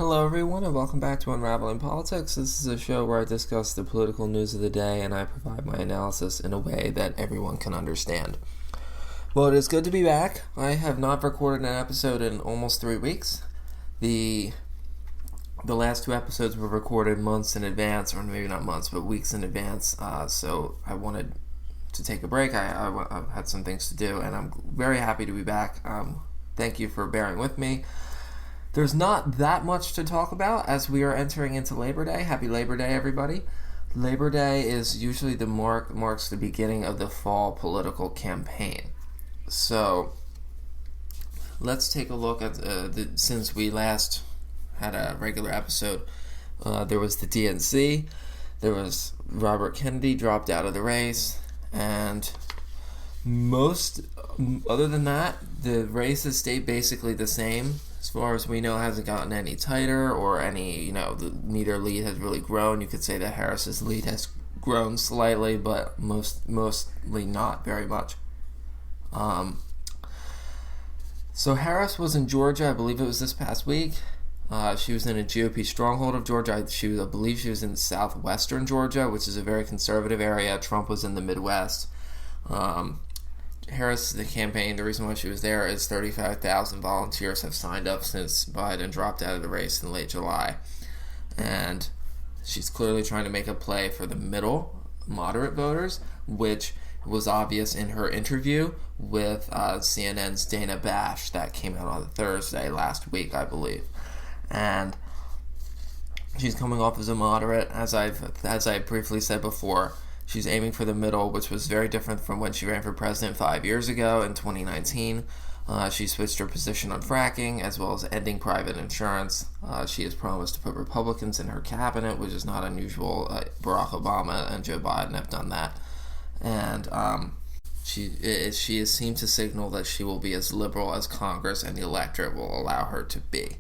Hello, everyone, and welcome back to Unraveling Politics. This is a show where I discuss the political news of the day and I provide my analysis in a way that everyone can understand. Well, it is good to be back. I have not recorded an episode in almost 3 weeks. The last two episodes were recorded months in advance, or maybe not months, but weeks in advance, so I wanted to take a break. I had some things to do, and I'm very happy to be back. Thank you for bearing with me. There's not that much to talk about as we are entering into Labor Day. Happy Labor Day, everybody. Labor Day is usually marks the beginning of the fall political campaign. So let's take a look at since we last had a regular episode. There was the DNC. There was Robert Kennedy dropped out of the race, and other than that, the race has stayed basically the same. As far as we know, it hasn't gotten any tighter or any, neither lead has really grown. You could say that Harris's lead has grown slightly, but mostly not very much. So Harris was in Georgia, I believe it was this past week. She was in a GOP stronghold of Georgia. I believe she was in southwestern Georgia, which is a very conservative area. Trump was in the Midwest. Harris, the campaign, the reason why she was there is 35,000 volunteers have signed up since Biden dropped out of the race in late July. And she's clearly trying to make a play for the middle, moderate voters, which was obvious in her interview with CNN's Dana Bash that came out on Thursday last week, I believe. And she's coming off as a moderate, as I briefly said before. She's aiming for the middle, which was very different from when she ran for president 5 years ago in 2019. She switched her position on fracking, as well as ending private insurance. She has promised to put Republicans in her cabinet, which is not unusual. Barack Obama and Joe Biden have done that. And she has seemed to signal that she will be as liberal as Congress and the electorate will allow her to be.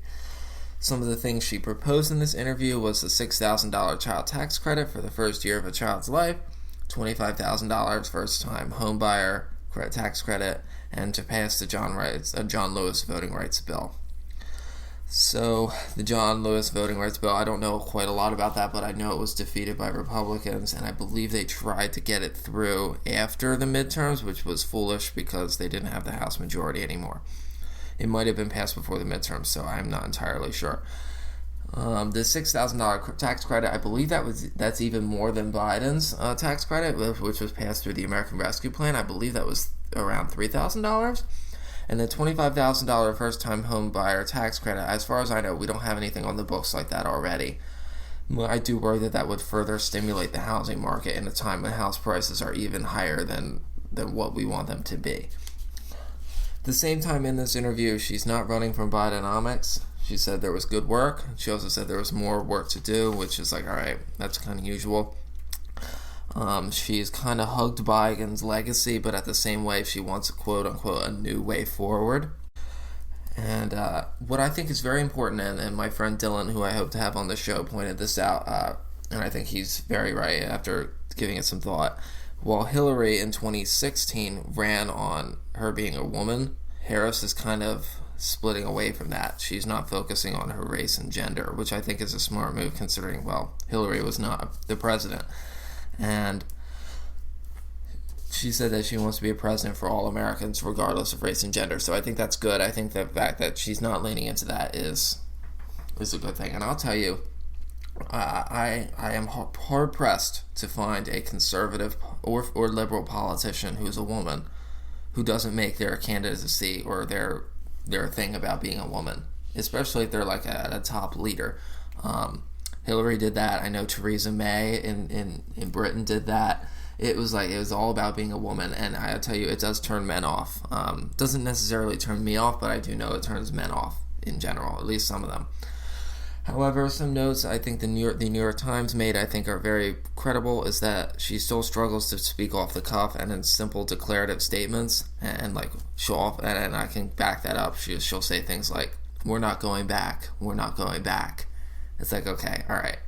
Some of the things she proposed in this interview was the $6,000 child tax credit for the first year of a child's life, $25,000 first-time homebuyer tax credit, and to pass the John Lewis voting rights bill. So the John Lewis voting rights bill, I don't know quite a lot about that, but I know it was defeated by Republicans, and I believe they tried to get it through after the midterms, which was foolish because they didn't have the House majority anymore. It might have been passed before the midterms, so I'm not entirely sure. The $6,000 tax credit, I believe that's even more than Biden's tax credit, which was passed through the American Rescue Plan. I believe that was around $3,000. And the $25,000 first-time home buyer tax credit, as far as I know, we don't have anything on the books like that already. I do worry that would further stimulate the housing market in a time when house prices are even higher than what we want them to be. At the same time in this interview, she's not running from Bidenomics. She said there was good work. She also said there was more work to do, which is like, all right, that's kind of usual. She's kind of hugged Biden's legacy, but at the same way, she wants a quote-unquote a new way forward. And what I think is very important, and my friend Dylan, who I hope to have on the show, pointed this out, and I think he's very right after giving it some thought. While Hillary in 2016 ran on her being a woman, Harris is kind of splitting away from that. She's not focusing on her race and gender, which I think is a smart move considering, Hillary was not the president. And she said that she wants to be a president for all Americans regardless of race and gender. So I think that's good. I think the fact that she's not leaning into that is a good thing. And I'll tell you, I am hard-pressed to find a conservative or liberal politician who's a woman who doesn't make their candidacy or their thing about being a woman, especially if they're like a top leader. Hillary did that. I know Theresa May in Britain did that. It was all about being a woman, and I tell you, it does turn men off. Doesn't necessarily turn me off, but I do know it turns men off in general, at least some of them. However, some notes I think the New York Times made, I think, are very credible, is that she still struggles to speak off the cuff and in simple declarative statements, and like show off, and I can back that up. She'll say things like, "We're not going back. We're not going back." It's like, okay, all right,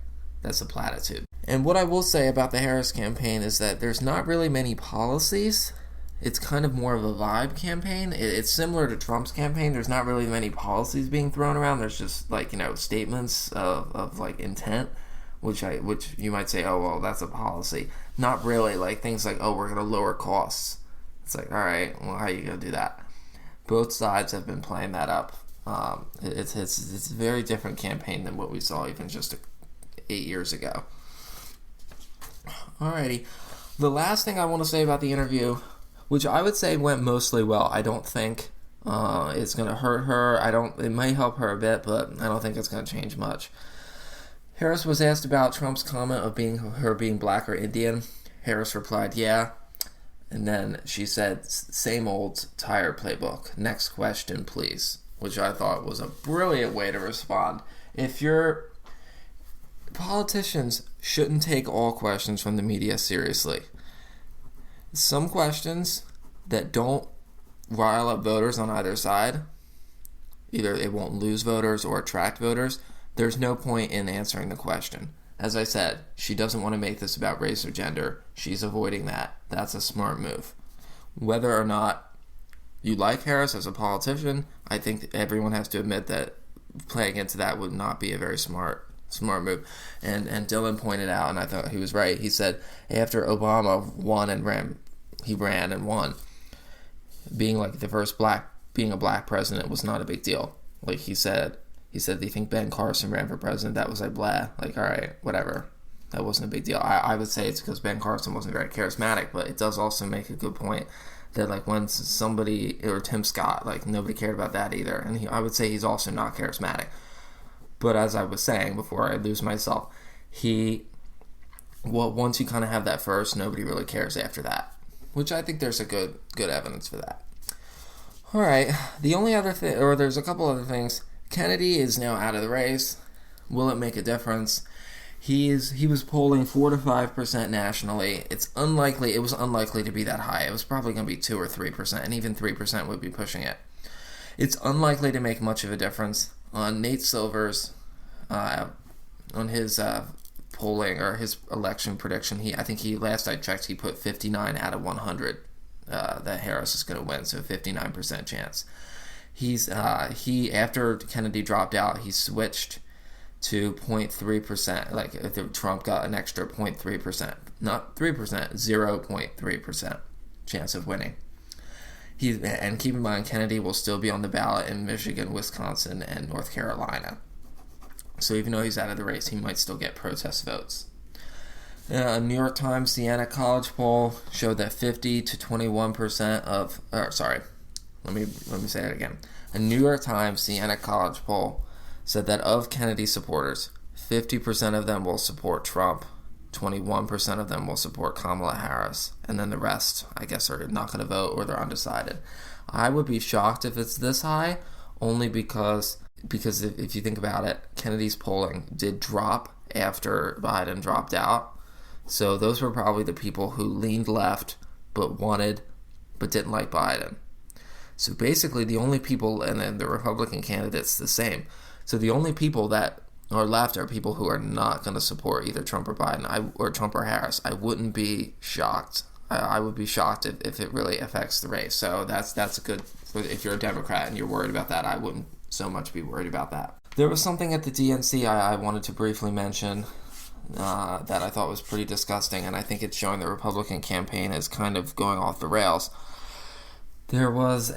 that's a platitude. And what I will say about the Harris campaign is that there's not really many policies it's kind of more of a vibe campaign. It's similar to Trump's campaign. There's not really many policies being thrown around. There's just like, statements of like intent, which you might say, oh well, that's a policy. Not really. Like things like, oh, we're gonna lower costs. It's like, all right, well, how are you gonna do that? Both sides have been playing that up. It's a very different campaign than what we saw even just 8 years ago. Alrighty, the last thing I want to say about the interview, which I would say went mostly well. I don't think it's going to hurt her. It might help her a bit, but I don't think it's going to change much. Harris was asked about Trump's comment of her being black or Indian. Harris replied, yeah. And then she said, same old tired playbook. Next question, please. Which I thought was a brilliant way to respond. Politicians shouldn't take all questions from the media seriously. Some questions that don't rile up voters on either side, either it won't lose voters or attract voters, there's no point in answering the question. As I said, she doesn't want to make this about race or gender. She's avoiding that. That's a smart move. Whether or not you like Harris as a politician, I think everyone has to admit that playing into that would not be a very smart move. And Dylan pointed out, and I thought he was right, he said after Obama ran and won, being like the first being a black president was not a big deal. Like he said, do you think Ben Carson ran for president? That was like blah. Like, all right, whatever. That wasn't a big deal. I would say it's because Ben Carson wasn't very charismatic, but it does also make a good point that like when somebody, or Tim Scott, like nobody cared about that either. And I would say he's also not charismatic. But as I was saying before I lose myself, once you kind of have that first, nobody really cares after that. Which I think there's a good evidence for that. All right, the only other thing, or there's a couple other things. Kennedy is now out of the race. Will it make a difference? He was polling 4 to 5% nationally. It was unlikely to be that high. It was probably going to be 2 or 3%, and even 3% would be pushing it. It's unlikely to make much of a difference. On Nate Silver's, on his polling or his election prediction, last I checked, he put 59 out of 100 that Harris is going to win, so 59% chance. After Kennedy dropped out, he switched to 0.3%. Like if Trump got an extra 0.3%, not 3%, 0.3% chance of winning. And keep in mind, Kennedy will still be on the ballot in Michigan, Wisconsin, and North Carolina. So even though he's out of the race, he might still get protest votes. A New York Times Siena College poll showed that 50 to 21% of, let me say it again. A New York Times Siena College poll said that of Kennedy supporters, 50% of them will support Trump, 21% of them will support Kamala Harris, and then the rest, I guess, are not going to vote or they're undecided. I would be shocked if it's this high, only because if you think about it, Kennedy's polling did drop after Biden dropped out. So those were probably the people who leaned left but didn't like Biden. So basically the only people, and then the Republican candidates the same. So the only people that are left are people who are not going to support either Trump or Biden, or Trump or Harris. I wouldn't be shocked. I would be shocked if it really affects the race. So that's a good, if you're a Democrat and you're worried about that, I wouldn't so much be worried about that. There was something at the DNC I wanted to briefly mention that I thought was pretty disgusting, and I think it's showing the Republican campaign is kind of going off the rails. There was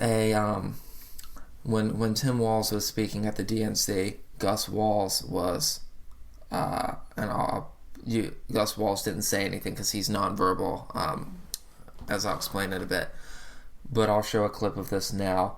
when Tim Walz was speaking at the DNC, Gus Walz was, Gus Walz didn't say anything because he's nonverbal, as I'll explain in a bit. But I'll show a clip of this now.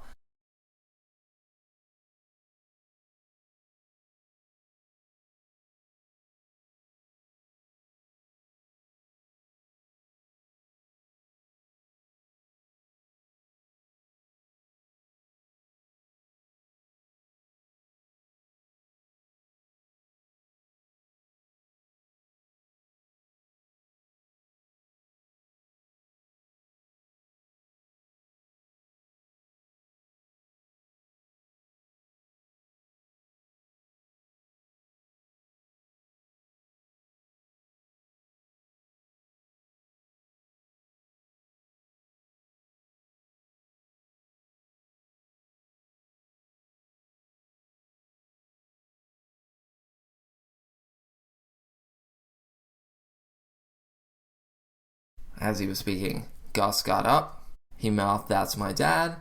as he was speaking, Gus got up, he mouthed, "That's my dad,"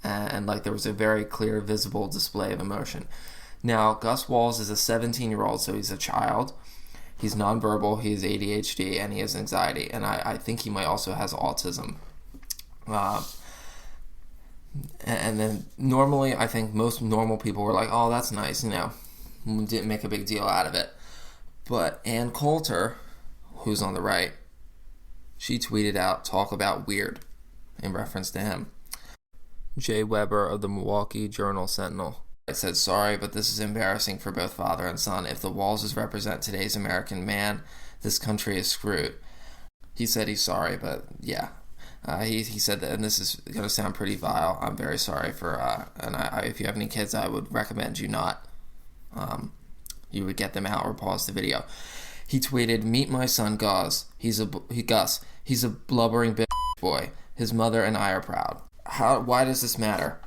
and like there was a very clear, visible display of emotion. Now, Gus Walls is a 17-year-old, so he's a child. He's nonverbal, he has ADHD, and he has anxiety, and I think he might also has autism. And then normally, I think most normal people were like, "Oh, that's nice," didn't make a big deal out of it. But Ann Coulter, who's on the right, she tweeted out, "Talk about weird," in reference to him. Jay Weber of the Milwaukee Journal-Sentinel. I said, "Sorry, but this is embarrassing for both father and son. If the Wallses represent today's American man, this country is screwed." He said he's sorry, but yeah. He said that, and this is going to sound pretty vile. I'm very sorry for, if you have any kids, I would recommend you not. You would get them out or pause the video. He tweeted, "Meet my son Gus. He's a blubbering bitch boy. His mother and I are proud." Why does this matter?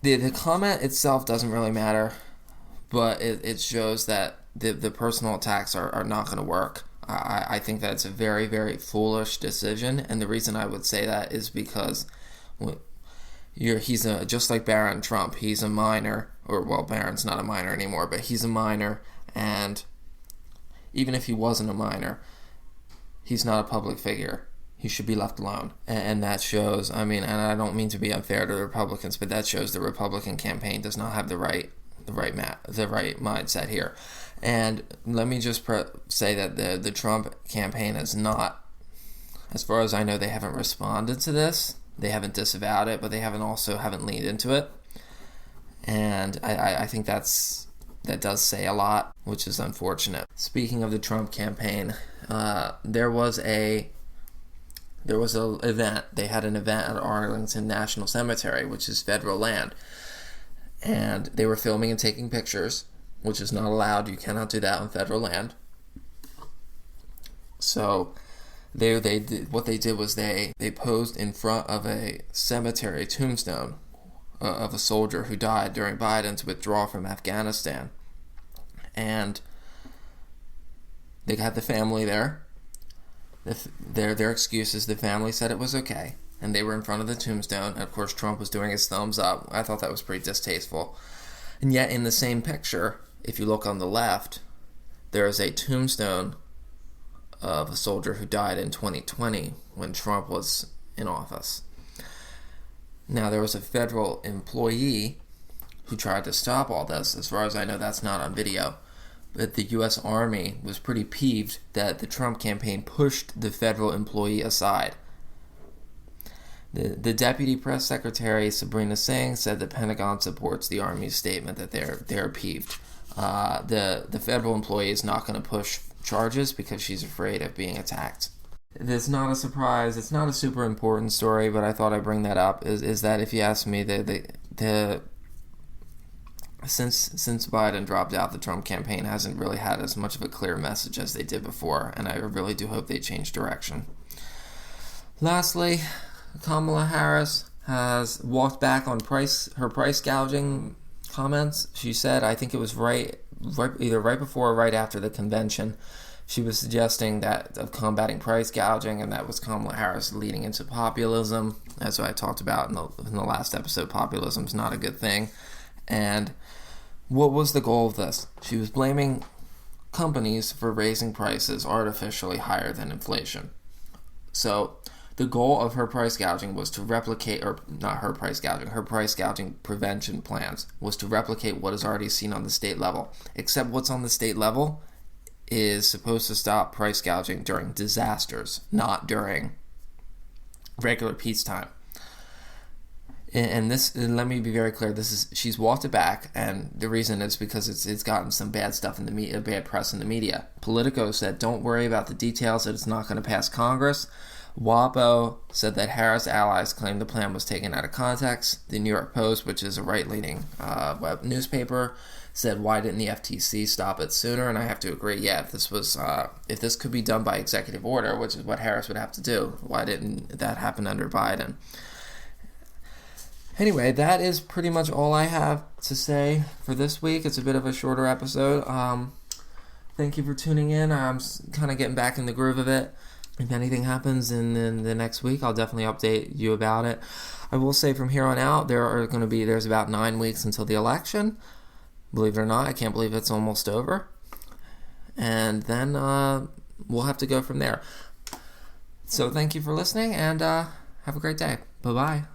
The comment itself doesn't really matter, but it shows that the personal attacks are not going to work. I think that it's a very, very foolish decision, and the reason I would say that is because he's just like Barron Trump. He's a minor, Barron's not a minor anymore, but he's a minor, and even if he wasn't a minor, he's not a public figure. He should be left alone, and that shows. And I don't mean to be unfair to the Republicans, but that shows the Republican campaign does not have the right mindset here. And let me just say that the Trump campaign is not, as far as I know, they haven't responded to this. They haven't disavowed it, but they haven't leaned into it. And I think that does say a lot, which is unfortunate. Speaking of the Trump campaign, there was an event. They had an event at Arlington National Cemetery, which is federal land. And they were filming and taking pictures, which is not allowed. You cannot do that on federal land. So they posed in front of a cemetery tombstone of a soldier who died during Biden's withdrawal from Afghanistan. And they had the family there. Their excuse is the family said it was okay, and they were in front of the tombstone, and of course Trump was doing his thumbs up. I thought that was pretty distasteful. And yet in the same picture, if you look on the left, there is a tombstone of a soldier who died in 2020 when Trump was in office. Now, there was a federal employee who tried to stop all this. As far as I know, that's not on video. But the U.S. Army was pretty peeved that the Trump campaign pushed the federal employee aside. The Deputy Press Secretary, Sabrina Singh, said the Pentagon supports the Army's statement that they're peeved. The federal employee is not going to push charges because she's afraid of being attacked. It's not a surprise. It's not a super important story, but I thought I'd bring that up. Is that if you ask me, since Biden dropped out, the Trump campaign hasn't really had as much of a clear message as they did before, and I really do hope they change direction. Lastly, Kamala Harris has walked back on her price gouging comments. She said, I think it was either right before or right after the convention, she was suggesting that of combating price gouging, and that was Kamala Harris leading into populism. As I talked about in the last episode, populism is not a good thing. And what was the goal of this? She was blaming companies for raising prices artificially higher than inflation. So the goal of her price gouging was to replicate, or not her price gouging, her price gouging prevention plans was to replicate what is already seen on the state level. Except what's on the state level is supposed to stop price gouging during disasters, not during regular peacetime. And let me be very clear, she's walked it back, and the reason is because it's gotten some bad stuff in the media, bad press in the media. Politico said, don't worry about the details, that it's not going to pass Congress. WAPO said that Harris allies claimed the plan was taken out of context. The New York Post, which is a right-leaning web newspaper, said, why didn't the FTC stop it sooner? And I have to agree, yeah, if this could be done by executive order, which is what Harris would have to do, why didn't that happen under Biden? Anyway, that is pretty much all I have to say for this week. It's a bit of a shorter episode. Thank you for tuning in. I'm kind of getting back in the groove of it. If anything happens in the next week, I'll definitely update you about it. I will say from here on out, there's about 9 weeks until the election. Believe it or not, I can't believe it's almost over. And then we'll have to go from there. So thank you for listening, and have a great day. Bye-bye.